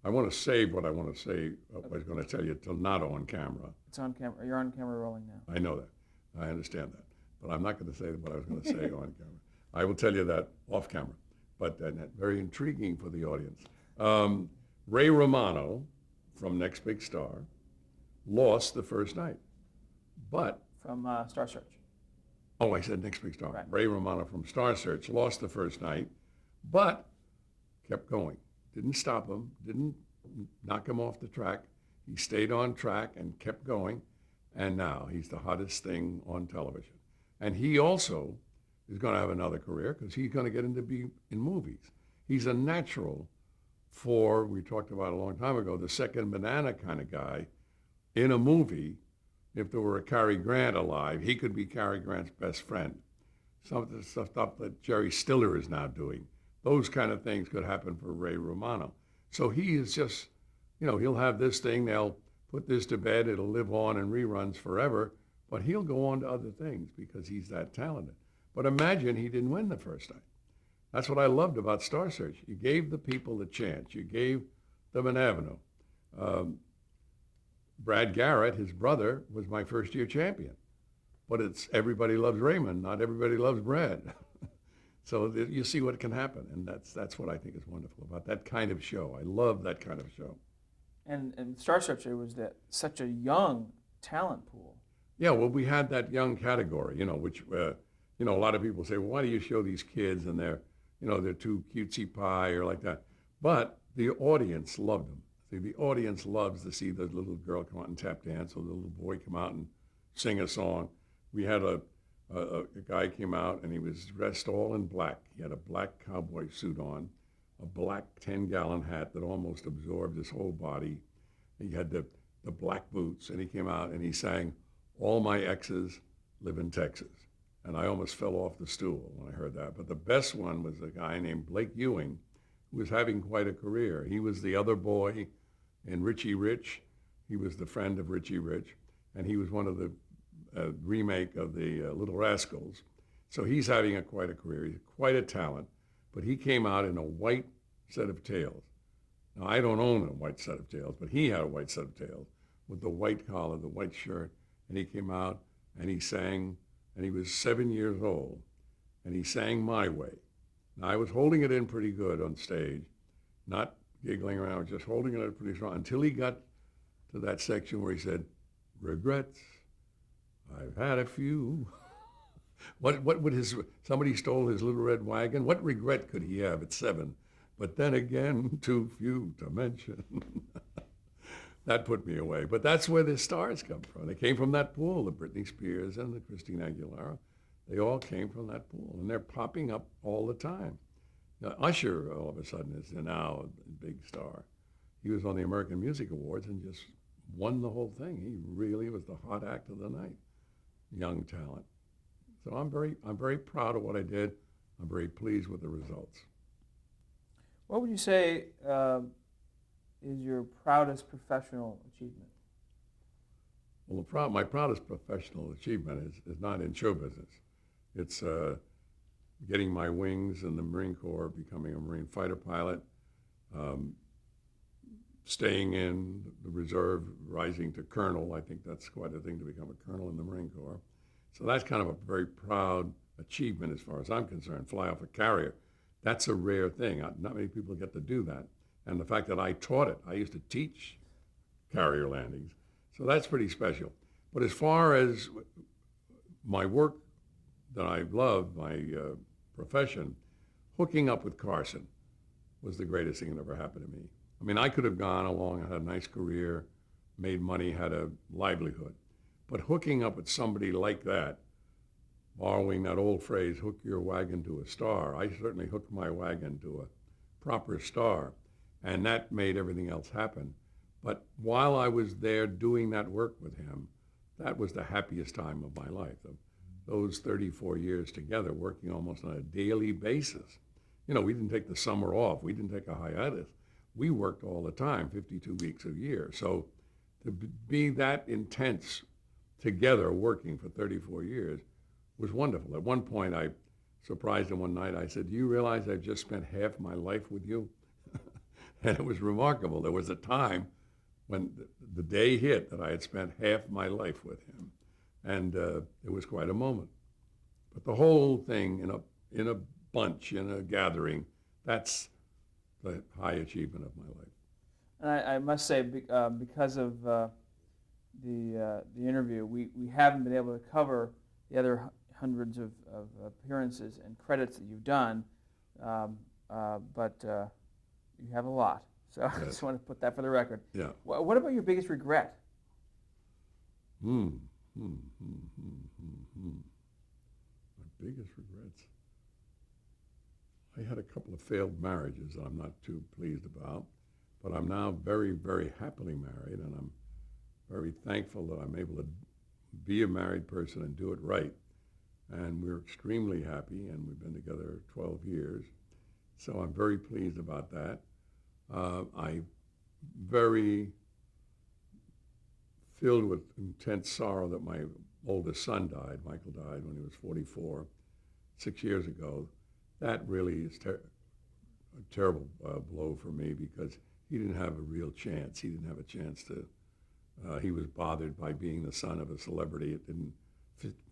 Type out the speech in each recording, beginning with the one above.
I want to save what I want to say, what I was going to tell you, till not on camera. It's on camera. You're on camera rolling now. I know that. I understand that. But I'm not going to say what I was going to say on camera. I will tell you that off camera. But very intriguing for the audience. Ray Romano from Next Big Star lost the first night. But, From Star Search. oh, I said Next Big Star. Right. Ray Romano from Star Search lost the first night, but kept going. Didn't stop him, didn't knock him off the track. He stayed on track and kept going. And now he's the hottest thing on television. And he also is going to have another career because he's going to get into be in movies. He's a natural for, we talked about a long time ago, the second banana kind of guy in a movie. If there were a Cary Grant alive, he could be Cary Grant's best friend. Some of the stuff that Jerry Stiller is now doing, those kind of things could happen for Ray Romano. So he is just, he'll have this thing, they'll put this to bed, it'll live on in reruns forever, but he'll go on to other things because he's that talented. But imagine he didn't win the first night. That's what I loved about Star Search. You gave the people a chance. You gave them an avenue. Brad Garrett, his brother, was my first-year champion. But it's everybody loves Raymond, not everybody loves Brad. So you see what can happen, and that's what I think is wonderful about that kind of show. I love that kind of show. And Star Search, it was such a young talent pool. Yeah, well, we had that young category, which, a lot of people say, well, why do you show these kids and they're too cutesy pie or like that. But the audience loved them. See, the audience loves to see the little girl come out and tap dance or the little boy come out and sing a song. We had a guy came out and he was dressed all in black. He had a black cowboy suit on, a black 10-gallon hat that almost absorbed his whole body. He had the black boots, and he came out and he sang, "All My Exes Live in Texas." And I almost fell off the stool when I heard that. But the best one was a guy named Blake Ewing, who was having quite a career. He was the other boy in Richie Rich. He was the friend of Richie Rich, and he was one of the remake of the Little Rascals. So he's having quite a career. He's quite a talent, but he came out in a white set of tails. Now, I don't own a white set of tails, but he had a white set of tails with the white collar, the white shirt, and he came out and he sang, and he was 7 years old, and he sang My Way. Now, I was holding it in pretty good on stage, not giggling around, just holding it in pretty strong until he got to that section where he said, "Regrets, I've had a few." What would somebody stole his little red wagon? What regret could he have at 7? But then again, too few to mention. That put me away. But that's where the stars come from. They came from that pool, the Britney Spears and the Christina Aguilera. They all came from that pool, and they're popping up all the time. Now, Usher, all of a sudden, is now a big star. He was on the American Music Awards and just won the whole thing. He really was the hot act of the night. Young talent. So I'm very proud of what I did. I'm very pleased with the results. What would you say is your proudest professional achievement? Well, my proudest professional achievement is not in show business. It's getting my wings in the Marine Corps, becoming a Marine fighter pilot, staying in the reserve, rising to colonel. I think that's quite a thing to become a colonel in the Marine Corps. So that's kind of a very proud achievement as far as I'm concerned. Fly off a carrier. That's a rare thing. Not many people get to do that. And the fact that I taught it, I used to teach carrier landings. So that's pretty special. But as far as my work that I love, my profession, hooking up with Carson was the greatest thing that ever happened to me. I mean, I could have gone along and had a nice career, made money, had a livelihood. But hooking up with somebody like that, borrowing that old phrase, hook your wagon to a star, I certainly hooked my wagon to a proper star, and that made everything else happen. But while I was there doing that work with him, that was the happiest time of my life. Those 34 years together, working almost on a daily basis. We didn't take the summer off. We didn't take a hiatus. We worked all the time, 52 weeks a year. So to be that intense together working for 34 years was wonderful. At one point, I surprised him one night. I said, "Do you realize I've just spent half my life with you?" And it was remarkable. There was a time when the day hit that I had spent half my life with him. And it was quite a moment. But the whole thing in a bunch, in a gathering, that's the high achievement of my life. And I must say, because of the interview, we haven't been able to cover the other hundreds of appearances and credits that you've done, but you have a lot. So I Yes. just want to put that for the record. Yeah. What about your biggest regret? My biggest regrets. I had a couple of failed marriages that I'm not too pleased about, but I'm now very, very happily married, and I'm very thankful that I'm able to be a married person and do it right. And we're extremely happy, and we've been together 12 years. So I'm very pleased about that. I'm very filled with intense sorrow that my oldest son died. Michael died when he was 44, 6 years ago. That really is a terrible blow for me because he didn't have a real chance. He didn't have a chance to, he was bothered by being the son of a celebrity. It didn't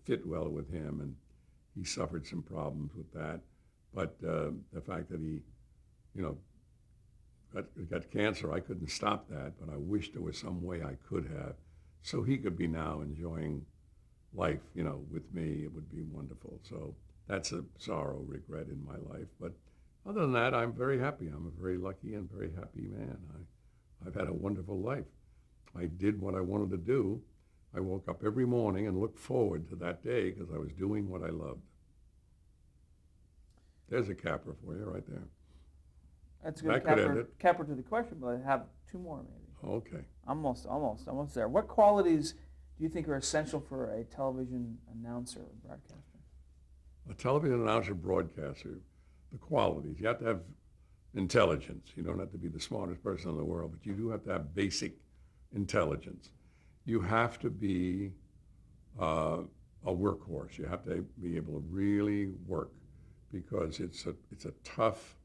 fit well with him, and he suffered some problems with that. But the fact that he, got cancer, I couldn't stop that, but I wish there was some way I could have, so he could be now enjoying life, with me. It would be wonderful. So that's a sorrow, regret in my life. But other than that, I'm very happy. I'm a very lucky and very happy man. I've had a wonderful life. I did what I wanted to do. I woke up every morning and looked forward to that day because I was doing what I loved. There's a capper for you right there. That's a good That could end it. capper to the question, but I have two more maybe. Okay. Almost there. What qualities do you think are essential for a television announcer or broadcaster? A television announcer, broadcaster, the qualities. You have to have intelligence. You don't have to be the smartest person in the world, but you do have to have basic intelligence. You have to be a workhorse. You have to be able to really work because it's a tough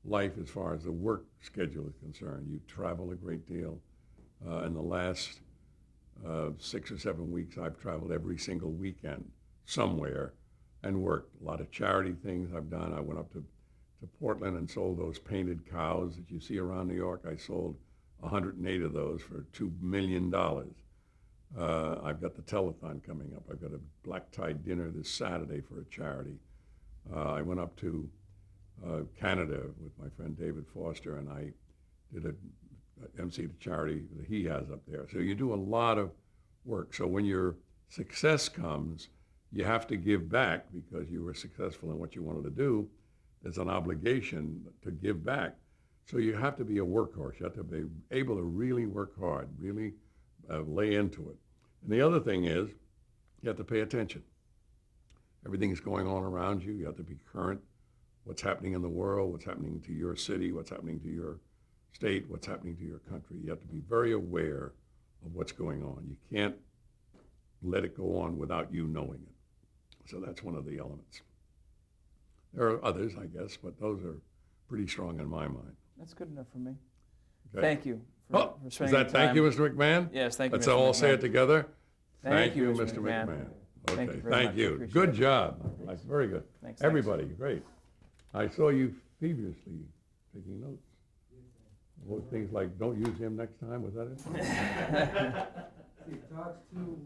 life as far as the work schedule is concerned. You travel a great deal. In the last 6 or 7 weeks, I've traveled every single weekend somewhere and worked. A lot of charity things I've done. I went up to Portland and sold those painted cows that you see around New York. I sold 108 of those for $2 million. I've got the telethon coming up. I've got a black tie dinner this Saturday for a charity. I went up to Canada with my friend David Foster, and I did emceed a charity that he has up there. So you do a lot of work. So when your success comes, you have to give back because you were successful in what you wanted to do. There's an obligation to give back. So you have to be a workhorse. You have to be able to really work hard, really lay into it. And the other thing is you have to pay attention. Everything's going on around you. You have to be current. What's happening in the world, what's happening to your city, what's happening to your state, what's happening to your country. You have to be very aware of what's going on. You can't let it go on without you knowing it. So that's one of the elements. There are others, I guess, but those are pretty strong in my mind. That's good enough for me. Okay. Thank you for spending is that the time. thank you, Mr. McMahon? Yes, thank you, Let's Mr. all McMahon. say it together. Thank you, Mr. McMahon. Okay, Thank you very thank much. I you. appreciate Good it. job. That's very good. Thanks. Everybody, great. I saw you feverishly taking notes. Things like, don't use him next time, was that it? He talks too